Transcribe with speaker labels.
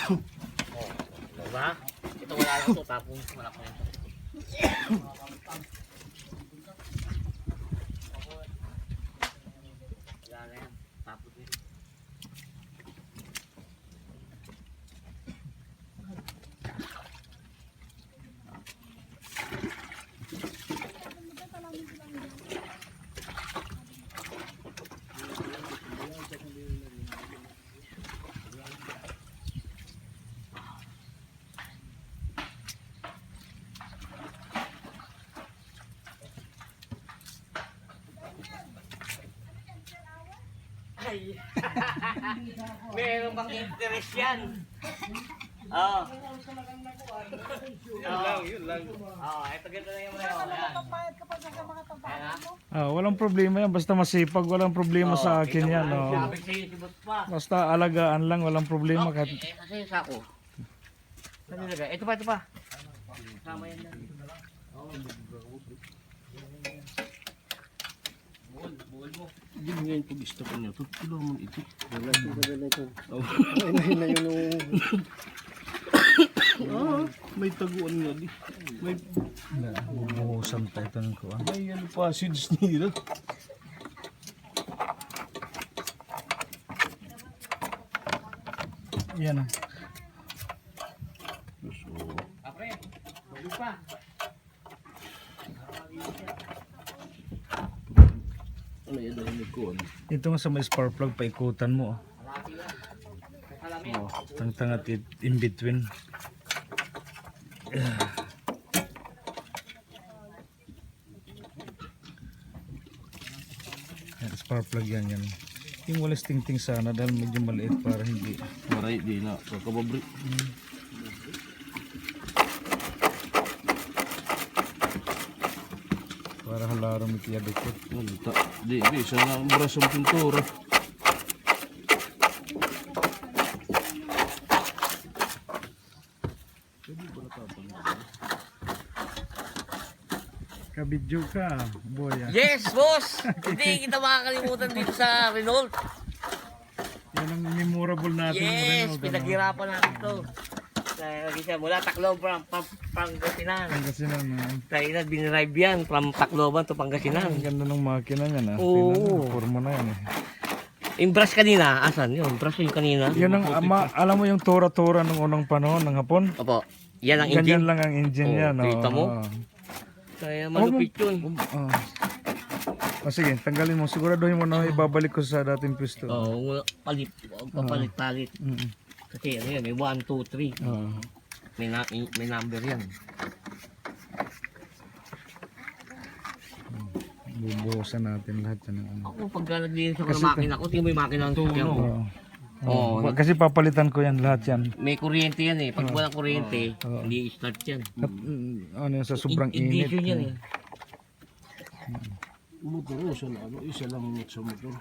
Speaker 1: Oh, diba? Ito wala lang ito, tapos wala ko ito. Wala na yan, tapos yun. Ay. Meron bang interest yan? Oo. Yun lang. Oo, ito ganito lang yung mga. Ayan.
Speaker 2: Walang problema yan. Basta masipag, walang problema sa akin yan.
Speaker 1: Sabi sa'yo si Boss pa.
Speaker 2: Basta alagaan lang, walang problema. Kahit...
Speaker 1: Kasi yung sako. Saan nilagay? Ito pa, ito pa. Sama yan lang. Buhol mo.
Speaker 3: Hindi mo ngayon pag-stop niya. Tulong mo ito.
Speaker 4: Wala ito, wala ito. Ayun na yun.
Speaker 3: May taguan nga di. May
Speaker 2: Bubuhusan tayo ito ng kuwan.
Speaker 3: may ano pa, seeds nila.
Speaker 2: Yan ah.
Speaker 3: So,
Speaker 1: Apre, buhol pa.
Speaker 3: ano yan ang nagkuhan?
Speaker 2: Ito nga sa may spark plug, paikutan mo.
Speaker 1: Malaki yan. Salamin.
Speaker 2: Tangtangat in between. Spark plug yan yan. Yung walis ting-ting sana dahil medyo maliit para hindi.
Speaker 3: Maray, di na. Kakababri.
Speaker 2: Para halaram iti adikot.
Speaker 3: Di, isa na ang braso ng pintura.
Speaker 2: Kabidyo ka, boy.
Speaker 1: Yes, boss! Hindi kita makakalimutan dito sa Renault.
Speaker 2: Yan ang memorable natin.
Speaker 1: Yes,
Speaker 2: Renault,
Speaker 1: pinaghirapan natin ito. Lagi siya, mula Tacloban, Pangasinan.
Speaker 2: Pangasinan.
Speaker 1: Kaya na, binirive yan from Tacloban to Pangasinan.
Speaker 2: Ang ganda ng makina niya na.
Speaker 1: Oo.
Speaker 2: Forma na yan eh.
Speaker 1: Yung brush kanina, asan yun? Brush yung kanina.
Speaker 2: Yun ang, alam mo yung tora-tora ng unang panahon ng Hapon?
Speaker 1: Opo, yan ang
Speaker 2: Ganyan
Speaker 1: engine.
Speaker 2: lang ang engine
Speaker 1: Oo,
Speaker 2: niya. No?
Speaker 1: kita mo? Kaya malupit yun.
Speaker 2: Sige, tanggalin mo. Siguraduhin mo na ibabalik ko sa dating pwesto.
Speaker 1: Oo, papalit-palit. Kasi ano yan, may 1, 2, 3. May number yan.
Speaker 2: Bubuhusan natin lahat yan.
Speaker 1: Ako pagka naglinis ako ng makina ko, tingin mo yung makina ng sasakyan ko. Oo.
Speaker 2: Kasi papalitan ko yan lahat yan.
Speaker 1: May kuryente yan eh. Pag walang kuryente, hindi start yan.
Speaker 2: At, ano yun, sa sobrang init.
Speaker 1: Ignition yan eh.
Speaker 3: Motor, isa lang ano, isa lang init sa motor.